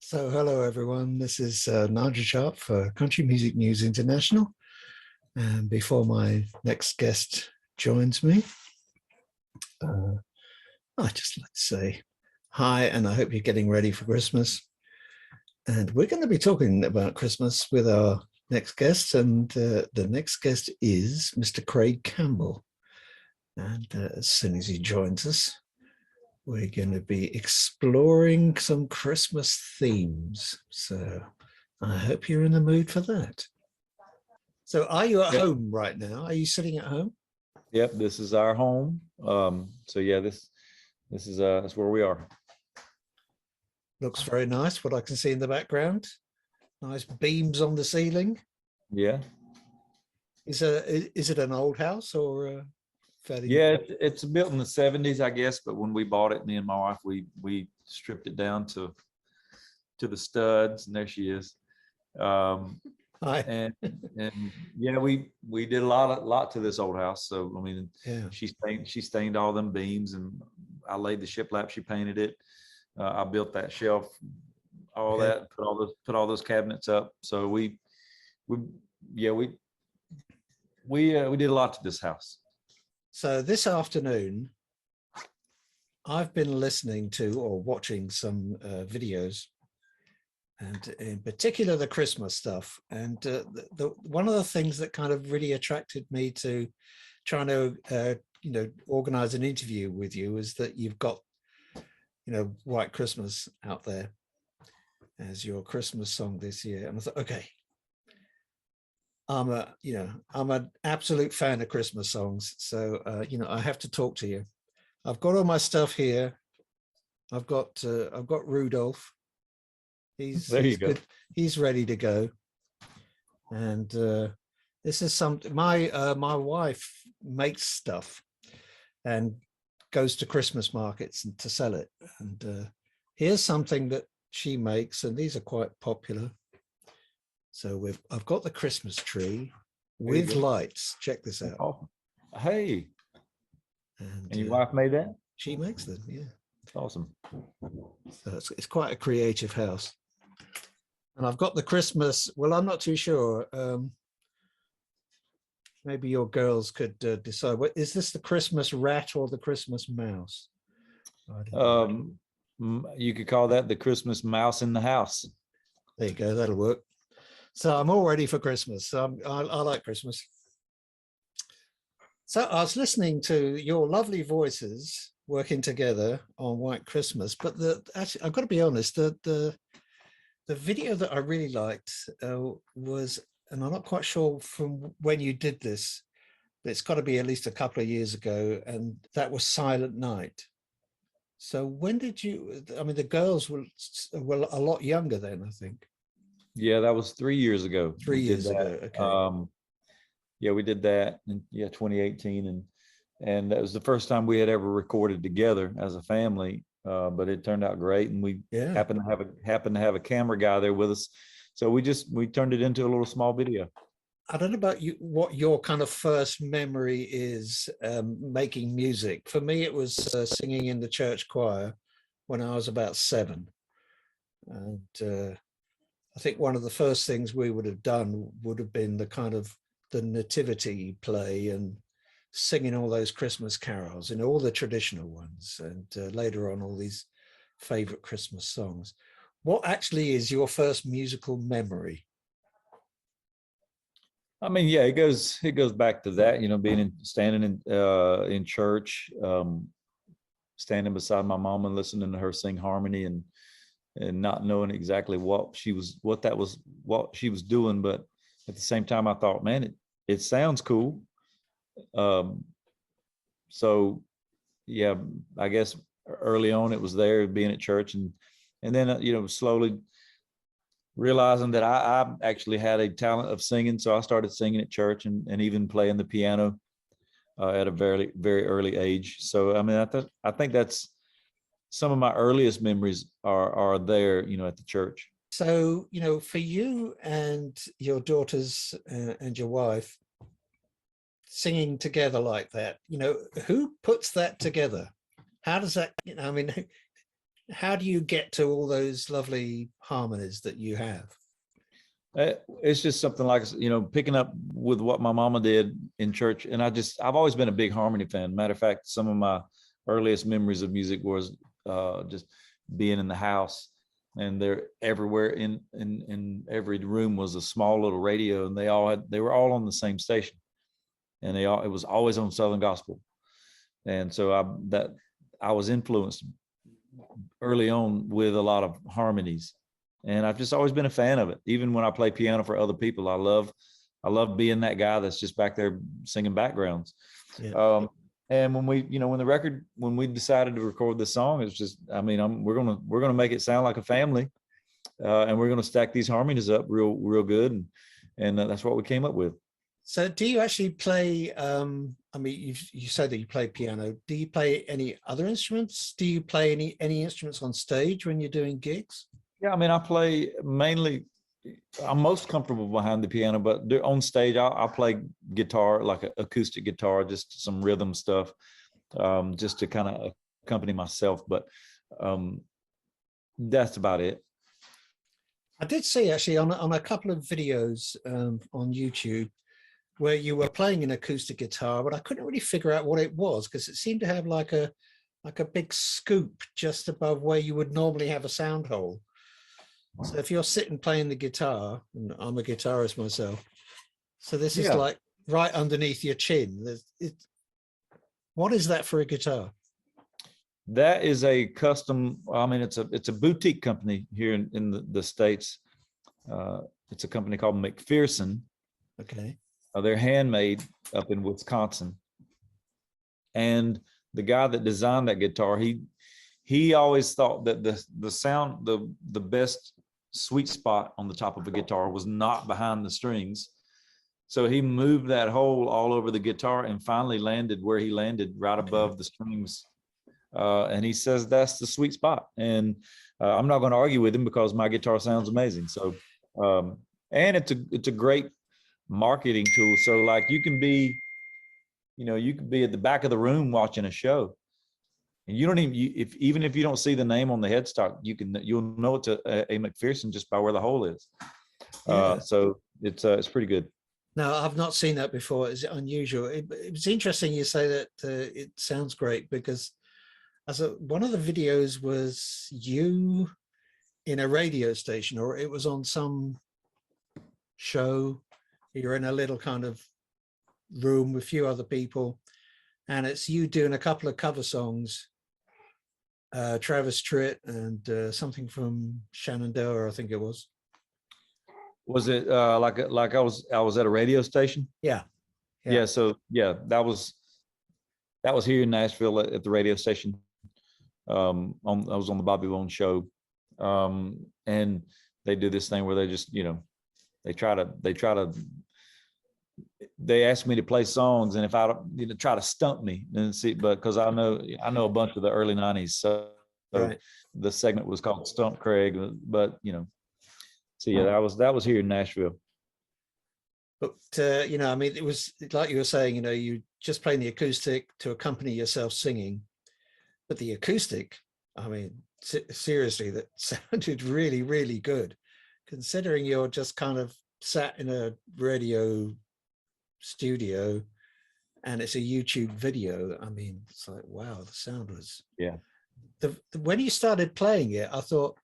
So, hello everyone. This is Nigel Sharpe for Country Music News International. And before my next guest joins me, I'd just like to say hi, and I hope you're getting ready for Christmas. And we're going to be talking about Christmas with our next guest, and the next guest is Mr. Craig Campbell. And as soon as he joins us, we're going to be exploring some Christmas themes. So I hope you're in the mood for that. So are you at home right now? Are you sitting at home? Yep, this is our home. So yeah, this is that's where we are. Looks very nice, what I can see in the background. Nice beams on the ceiling. Yeah. Is it an old house or fairly? Yeah, it's built in the 70s, I guess, but when we bought it, me and my wife, we stripped it down to the studs, and there she is. Hi. And yeah, we did a lot to this old house. So I mean, yeah, she stained all them beams, and I laid the shiplap. She painted it. I built that shelf, all that, put all those cabinets up. So we did a lot to this house. So this afternoon, I've been listening to or watching some videos, and in particular the Christmas stuff. And one of the things that kind of really attracted me to trying to organize an interview with you is that you've got White Christmas out there as your Christmas song this year. And I thought, okay, I'm an absolute fan of Christmas songs, so I have to talk to you. I've got all my stuff here. I've got Rudolph. He's good. He's ready to go. And this is something my wife makes stuff and goes to Christmas markets to sell it. And here's something that she makes, and these are quite popular. So I've got the Christmas tree with lights. Check this out. Oh, hey. And your wife made that? She makes them, yeah. That's awesome. So it's quite a creative house. And I've got the Christmas, well, I'm not too sure. Maybe your girls could decide. What is this, the Christmas rat or the Christmas mouse? You could call that the Christmas mouse in the house. There you go, that'll work. So I'm all ready for Christmas. So I like Christmas. So I was listening to your lovely voices working together on White Christmas, but actually, I've got to be honest, the video that I really liked was, and I'm not quite sure from when you did this, but it's got to be at least a couple of years ago, and that was Silent Night. So when did you, I mean, the girls were a lot younger then, I think. Yeah, that was 3 years ago. 3 years ago, okay. Yeah, we did that in 2018, and that was the first time we had ever recorded together as a family. But it turned out great, and we happened to have a camera guy there with us, so we turned it into a little small video. I don't know about you, what your kind of first memory is making music. For me, it was singing in the church choir when I was about 7, and I think one of the first things we would have done would have been the kind of the nativity play and singing all those Christmas carols and all the traditional ones, and later on all these favorite Christmas songs. What actually is your first musical memory? I mean, yeah, it goes back to that, standing in church, standing beside my mom and listening to her sing harmony, and not knowing exactly what she was doing, but at the same time I thought, man, it sounds cool. So yeah, I guess early on it was there, being at church, and then slowly realizing that I actually had a talent of singing, so I started singing at church and even playing the piano at a very, very early age. So I mean, I think that's some of my earliest memories are there, at the church. So, for you and your daughters and your wife singing together like that, who puts that together? How does that, I mean, How do you get to all those lovely harmonies that you have? It's just something like, picking up with what my mama did in church. And I've always been a big harmony fan. Matter of fact, some of my earliest memories of music was just being in the house, and they're everywhere in every room was a small little radio, and they were all on the same station, and it was always on Southern gospel. And so I was influenced early on with a lot of harmonies, and I've just always been a fan of it. Even when I play piano for other people, I love being that guy that's just back there singing backgrounds. Yeah. And when we decided to record this song, it's just, we're gonna make it sound like a family, and we're gonna stack these harmonies up real good, and that's what we came up with. So do you actually play, you said that you play piano. Do you play any other instruments? Do you play any instruments on stage when you're doing gigs? Yeah, I play mainly, I'm most comfortable behind the piano, but on stage, I'll play guitar, like an acoustic guitar, just some rhythm stuff, just to kind of accompany myself. But that's about it. I did see actually on a couple of videos on YouTube where you were playing an acoustic guitar, but I couldn't really figure out what it was because it seemed to have like a big scoop just above where you would normally have a sound hole. So if you're sitting playing the guitar, and I'm a guitarist myself, so this is like right underneath your chin. What is that for a guitar? That is a custom. It's a boutique company here in the States. It's a company called McPherson. Okay. They're handmade up in Wisconsin. And the guy that designed that guitar, he always thought that the sound, the best sweet spot on the top of a guitar was not behind the strings. So he moved that hole all over the guitar and finally landed where he landed, right above the strings. And he says that's the sweet spot. And I'm not going to argue with him because my guitar sounds amazing. So, and it's a great marketing tool. So like you can be at the back of the room watching a show, and you don't even if you don't see the name on the headstock, you'll know it's a McPherson just by where the hole is. Yeah. So it's pretty good. No, I've not seen that before. It's unusual. It was interesting you say that it sounds great, because one of the videos was you in a radio station, or it was on some show. You're in a little kind of room with a few other people, and it's you doing a couple of cover songs, Travis Tritt and something from Shenandoah, I think it was. Was it like I was at a radio station? Yeah. So that was here in Nashville at the radio station. I was on the Bobby Bones show, and they do this thing where they just they ask me to play songs, and if I try to stump me and see, but because I know a bunch of the early 90s, so right. The segment was called Stump Craig, but so yeah, that was here in Nashville. But it was like you were saying, you just playing the acoustic to accompany yourself singing, but the acoustic, seriously, that sounded really, really good, considering you're just kind of sat in a radio studio and it's a YouTube video. It's like, wow, the sound was, when you started playing it, I thought,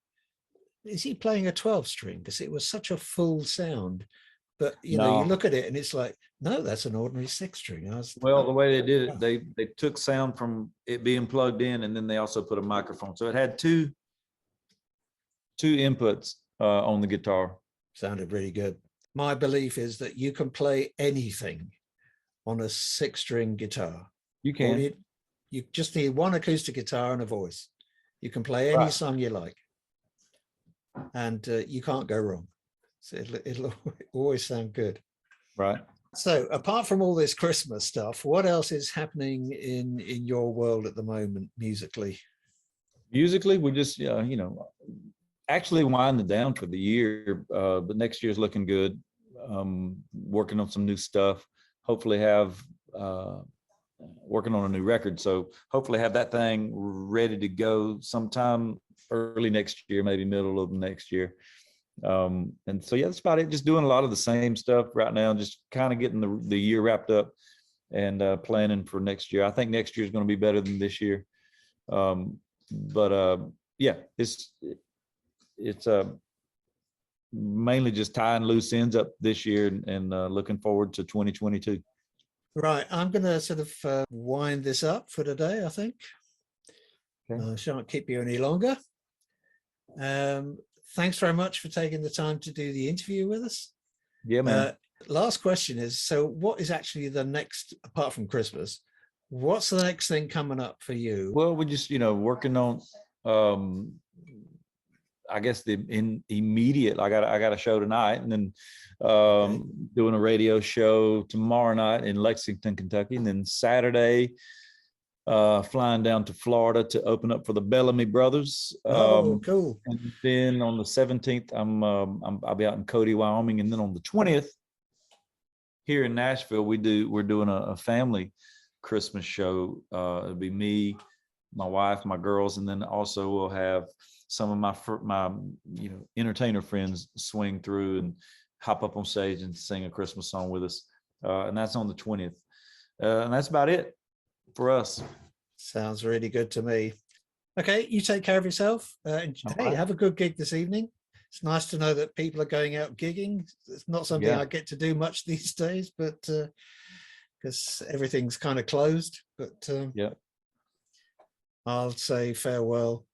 is he playing a 12 string? Because it was such a full sound. But you look at it and it's like, no, that's an ordinary 6 string. The way they did it, they took sound from it being plugged in, and then they also put a microphone. So it had two inputs on the guitar. Sounded really good. My belief is that you can play anything on a 6-string guitar. You can. You just need one acoustic guitar and a voice. You can play any song you like, and you can't go wrong. So it'll always sound good. Right. So apart from all this Christmas stuff, what else is happening in your world at the moment musically? Musically, we just actually winding down for the year, but next year's looking good. Working on some new stuff. Hopefully have working on a new record, so hopefully have that thing ready to go sometime early next year, maybe middle of next year. And so, yeah, that's about it. Just doing a lot of the same stuff right now, just kind of getting the year wrapped up and planning for next year. I think next year is going to be better than this year. But yeah, it's mainly just tying loose ends up this year and looking forward to 2022. Right. I'm going to sort of wind this up for today, I think. Okay. I shan't keep you any longer. Thanks very much for taking the time to do the interview with us. Yeah, man. Last question is, so what is actually the next, apart from Christmas, what's the next thing coming up for you? Well, we're just, working on, I guess in immediate, I got a show tonight, and then doing a radio show tomorrow night in Lexington, Kentucky. And then Saturday, flying down to Florida to open up for the Bellamy Brothers. Oh, cool. And then on the 17th, I'll be out in Cody, Wyoming. And then on the 20th, here in Nashville, we're doing a family Christmas show. It'll be me, my wife, my girls, and then also we'll have some of my entertainer friends swing through and hop up on stage and sing a Christmas song with us. And that's on the 20th. And that's about it for us. Sounds really good to me. Okay, you take care of yourself. Hey, have a good gig this evening. It's nice to know that people are going out gigging. It's not something I get to do much these days, but because everything's kind of closed. But I'll say farewell.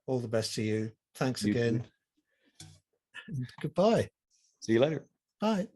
All the best to you. Thanks again. Goodbye. See you later. Bye.